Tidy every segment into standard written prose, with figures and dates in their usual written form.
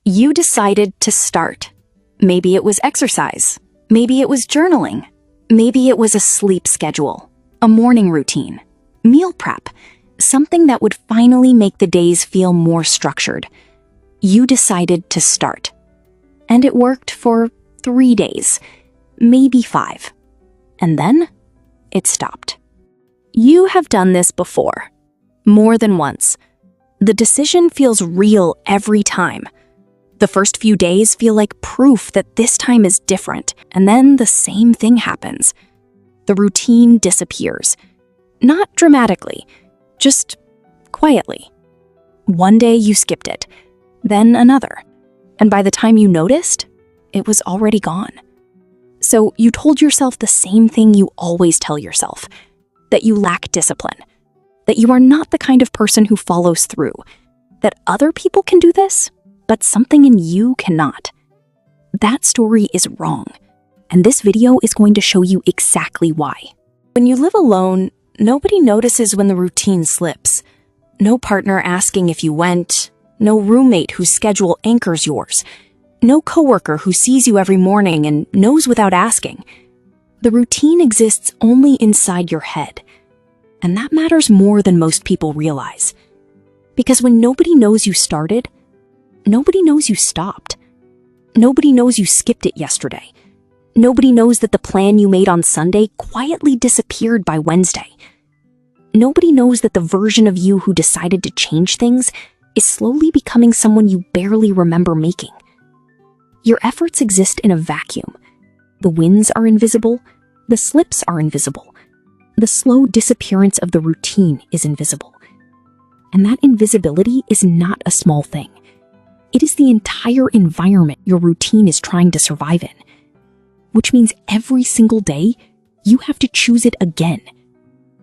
You decided to start. Maybe it was exercise. Maybe it was journaling. Maybe it was a sleep schedule, a morning routine, meal prep, something that would finally make the days feel more structured. You decided to start. And it worked for 3 days, maybe 5. And then it stopped. You have done this before, more than once. The decision feels real every time. The first few days feel like proof that this time is different, and then the same thing happens. The routine disappears. Not dramatically, just quietly. One day you skipped it, then another, and by the time you noticed, it was already gone. So you told yourself the same thing you always tell yourself, that you lack discipline, that you are not the kind of person who follows through, that other people can do this, but something in you cannot. That story is wrong, and this video is going to show you exactly why. When you live alone, nobody notices when the routine slips. No partner asking if you went, no roommate whose schedule anchors yours, no coworker who sees you every morning and knows without asking. The routine exists only inside your head, and that matters more than most people realize. Because when nobody knows you started, nobody knows you stopped. Nobody knows you skipped it yesterday. Nobody knows that the plan you made on Sunday quietly disappeared by Wednesday. Nobody knows that the version of you who decided to change things is slowly becoming someone you barely remember making. Your efforts exist in a vacuum. The wins are invisible, the slips are invisible. The slow disappearance of the routine is invisible. And that invisibility is not a small thing. It is the entire environment your routine is trying to survive in. Which means every single day, you have to choose it again.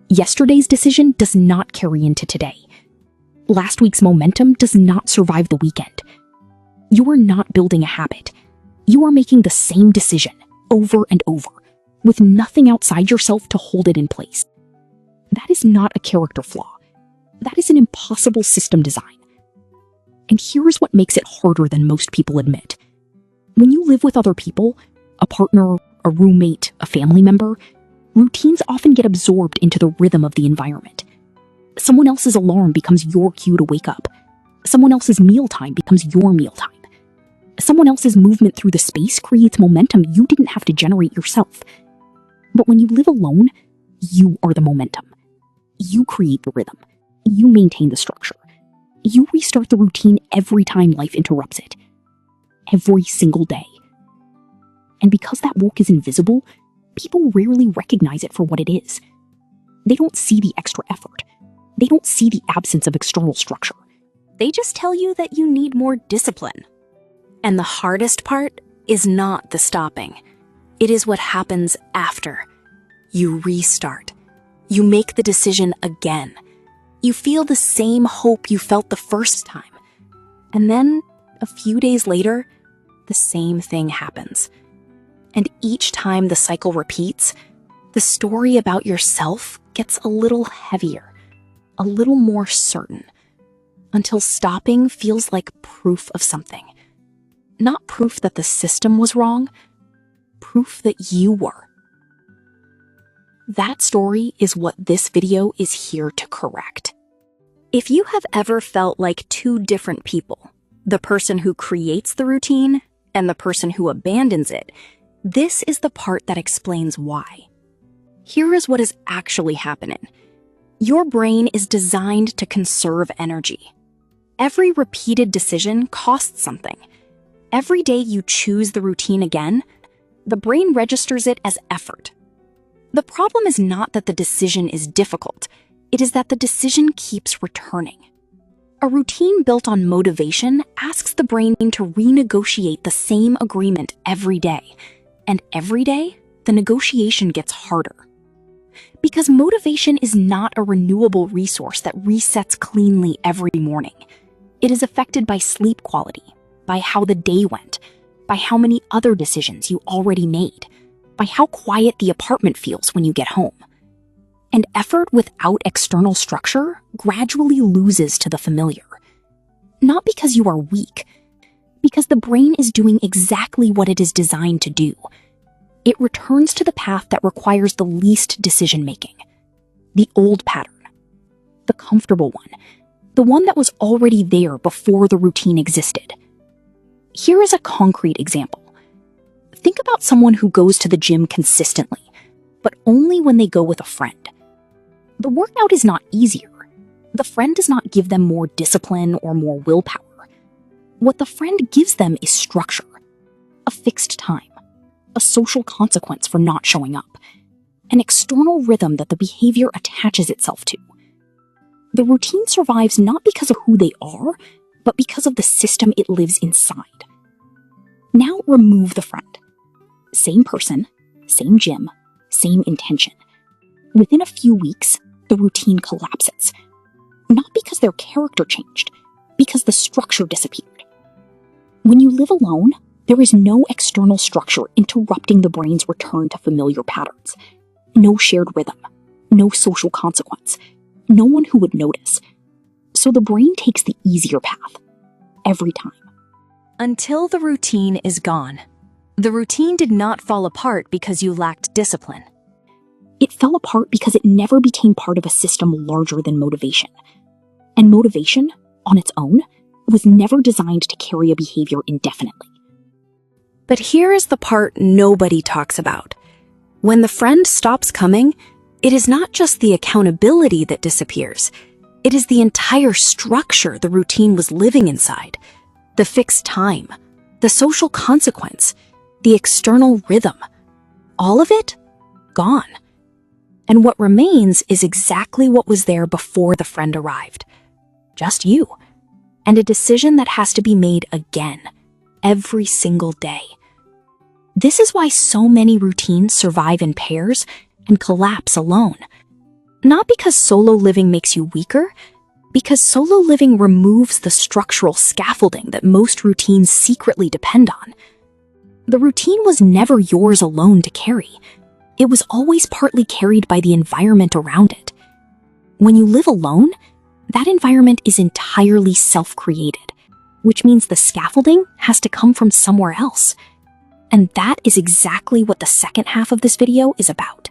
Yesterday's decision does not carry into today. Last week's momentum does not survive the weekend. You are not building a habit. You are making the same decision over and over, with nothing outside yourself to hold it in place. That is not a character flaw. That is an impossible system design. And here is what makes it harder than most people admit. When you live with other people, a partner, a roommate, a family member, routines often get absorbed into the rhythm of the environment. Someone else's alarm becomes your cue to wake up. Someone else's mealtime becomes your mealtime. Someone else's movement through the space creates momentum you didn't have to generate yourself. But when you live alone, you are the momentum. You create the rhythm. You maintain the structure. You restart the routine every time life interrupts it. Every single day. And because that work is invisible, people rarely recognize it for what it is. They don't see the extra effort. They don't see the absence of external structure. They just tell you that you need more discipline. And the hardest part is not the stopping. It is what happens after. You restart. You make the decision again. You feel the same hope you felt the first time. And then, a few days later, the same thing happens. And each time the cycle repeats, the story about yourself gets a little heavier, a little more certain, until stopping feels like proof of something. Not proof that the system was wrong, proof that you were. That story is what this video is here to correct. If you have ever felt like two different people, the person who creates the routine and the person who abandons it, this is the part that explains why. Here is what is actually happening. Your brain is designed to conserve energy. Every repeated decision costs something. Every day you choose the routine again, the brain registers it as effort. The problem is not that the decision is difficult, it is that the decision keeps returning. A routine built on motivation asks the brain to renegotiate the same agreement every day, and every day, the negotiation gets harder. Because motivation is not a renewable resource that resets cleanly every morning. It is affected by sleep quality, by how the day went, by how many other decisions you already made, by how quiet the apartment feels when you get home. And effort without external structure gradually loses to the familiar. Not because you are weak, Because the brain is doing exactly what it is designed to do. It returns to the path that requires the least decision-making. The old pattern. The comfortable one. The one that was already there before the routine existed. Here is a concrete example. Think about someone who goes to the gym consistently, but only when they go with a friend. The workout is not easier. The friend does not give them more discipline or more willpower. What the friend gives them is structure, a fixed time, a social consequence for not showing up, an external rhythm that the behavior attaches itself to. The routine survives not because of who they are, but because of the system it lives inside. Now remove the friend. Same person, same gym, same intention. Within a few weeks, the routine collapses. Not because their character changed, because the structure disappeared. When you live alone, there is no external structure interrupting the brain's return to familiar patterns. No shared rhythm, no social consequence, no one who would notice. So the brain takes the easier path, every time. Until the routine is gone. The routine did not fall apart because you lacked discipline. It fell apart because it never became part of a system larger than motivation. And motivation, on its own, was never designed to carry a behavior indefinitely. But here is the part nobody talks about. When the friend stops coming, it is not just the accountability that disappears. It is the entire structure the routine was living inside. The fixed time, the social consequence, the external rhythm. All of it, gone. And what remains is exactly what was there before the friend arrived. Just you. And a decision that has to be made again, every single day. This is why so many routines survive in pairs and collapse alone. Not because solo living makes you weaker, because solo living removes the structural scaffolding that most routines secretly depend on. The routine was never yours alone to carry. It was always partly carried by the environment around it. When you live alone, that environment is entirely self-created, which means the scaffolding has to come from somewhere else. And that is exactly what the second half of this video is about.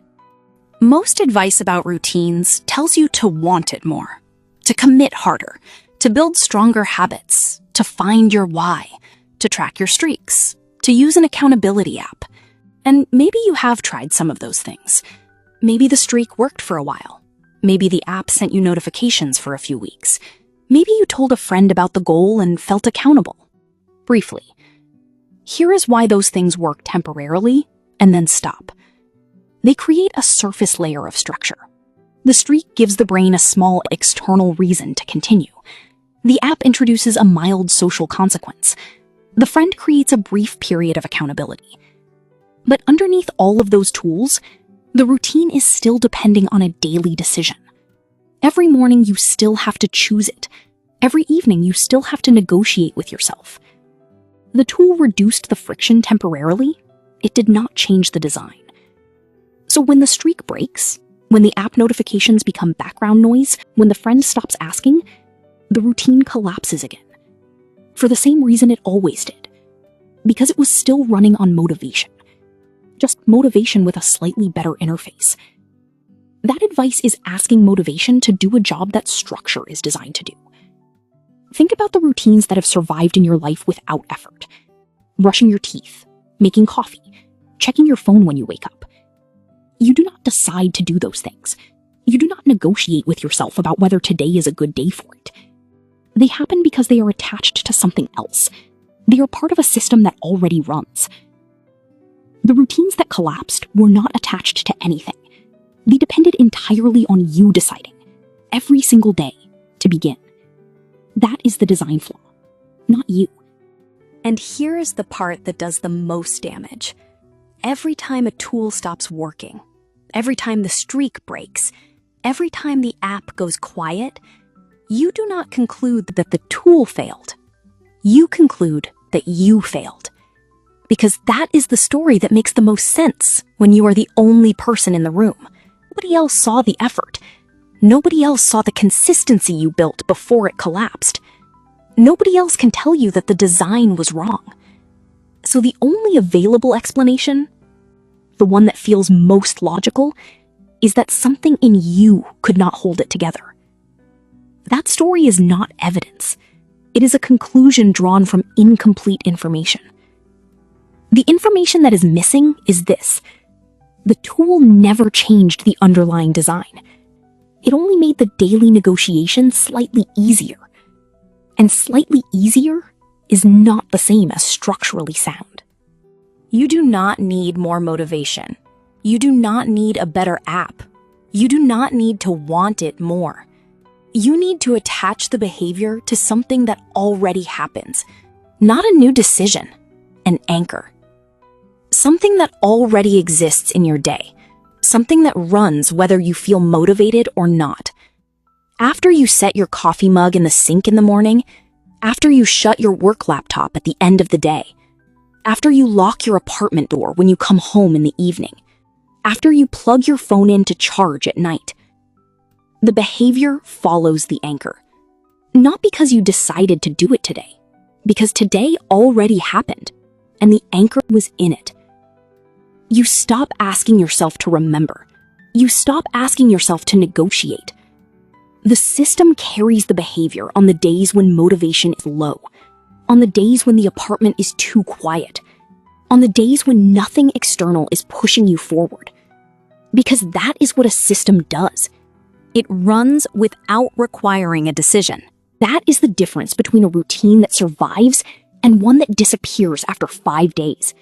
Most advice about routines tells you to want it more, to commit harder, to build stronger habits, to find your why, to track your streaks, to use an accountability app. And maybe you have tried some of those things. Maybe the streak worked for a while. Maybe the app sent you notifications for a few weeks. Maybe you told a friend about the goal and felt accountable. Briefly, here is why those things work temporarily and then stop. They create a surface layer of structure. The streak gives the brain a small external reason to continue. The app introduces a mild social consequence. The friend creates a brief period of accountability. But underneath all of those tools, the routine is still depending on a daily decision. Every morning you still have to choose it. Every evening you still have to negotiate with yourself. The tool reduced the friction temporarily. It did not change the design. So when the streak breaks, when the app notifications become background noise, when the friend stops asking, the routine collapses again. For the same reason it always did. Because it was still running on motivation. Just motivation with a slightly better interface. That advice is asking motivation to do a job that structure is designed to do. Think about the routines that have survived in your life without effort. Brushing your teeth, making coffee, checking your phone when you wake up. You do not decide to do those things. You do not negotiate with yourself about whether today is a good day for it. They happen because they are attached to something else. They are part of a system that already runs. The routines that collapsed were not attached to anything. They depended entirely on you deciding, every single day, to begin. That is the design flaw, not you. And here is the part that does the most damage. Every time a tool stops working, every time the streak breaks, every time the app goes quiet, you do not conclude that the tool failed. You conclude that you failed. Because that is the story that makes the most sense when you are the only person in the room. Nobody else saw the effort. Nobody else saw the consistency you built before it collapsed. Nobody else can tell you that the design was wrong. So the only available explanation, the one that feels most logical, is that something in you could not hold it together. That story is not evidence. It is a conclusion drawn from incomplete information. The information that is missing is this: the tool never changed the underlying design. It only made the daily negotiation slightly easier. And slightly easier is not the same as structurally sound. You do not need more motivation. You do not need a better app. You do not need to want it more. You need to attach the behavior to something that already happens, not a new decision, an anchor. Something that already exists in your day, something that runs whether you feel motivated or not. After you set your coffee mug in the sink in the morning, after you shut your work laptop at the end of the day, after you lock your apartment door when you come home in the evening, after you plug your phone in to charge at night, the behavior follows the anchor. Not because you decided to do it today, because today already happened, and the anchor was in it. You stop asking yourself to remember. You stop asking yourself to negotiate. The system carries the behavior on the days when motivation is low, on the days when the apartment is too quiet, on the days when nothing external is pushing you forward. Because that is what a system does. It runs without requiring a decision. That is the difference between a routine that survives and one that disappears after 5 days.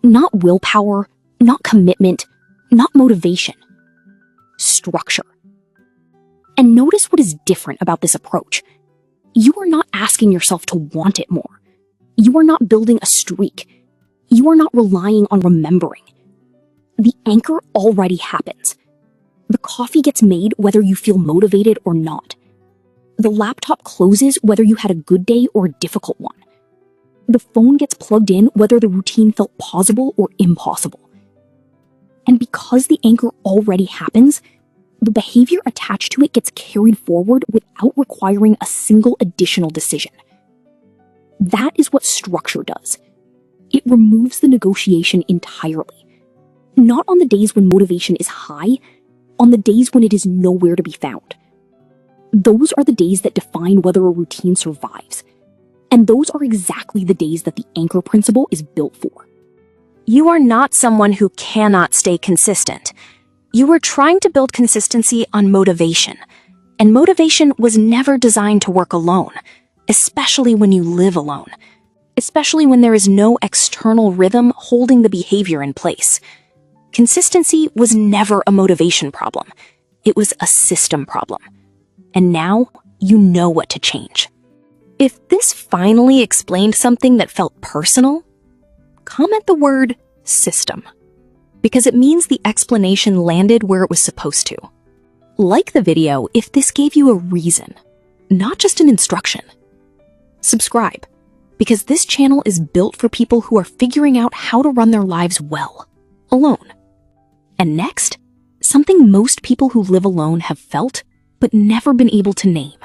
Not willpower, not commitment, not motivation. Structure. And notice what is different about this approach. You are not asking yourself to want it more. You are not building a streak. You are not relying on remembering. The anchor already happens. The coffee gets made whether you feel motivated or not. The laptop closes whether you had a good day or a difficult one. The phone gets plugged in whether the routine felt possible or impossible. And because the anchor already happens, the behavior attached to it gets carried forward without requiring a single additional decision. That is what structure does. It removes the negotiation entirely. Not on the days when motivation is high, on the days when it is nowhere to be found. Those are the days that define whether a routine survives. And those are exactly the days that the anchor principle is built for. You are not someone who cannot stay consistent. You are trying to build consistency on motivation. And motivation was never designed to work alone, especially when you live alone. Especially when there is no external rhythm holding the behavior in place. Consistency was never a motivation problem. It was a system problem. And now you know what to change. If this finally explained something that felt personal, comment the word system, because it means the explanation landed where it was supposed to. Like the video if this gave you a reason, not just an instruction. Subscribe, because this channel is built for people who are figuring out how to run their lives well, alone. And next, something most people who live alone have felt but never been able to name.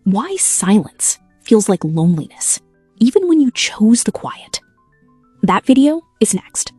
Why silence feels like loneliness, even when you chose the quiet. That video is next.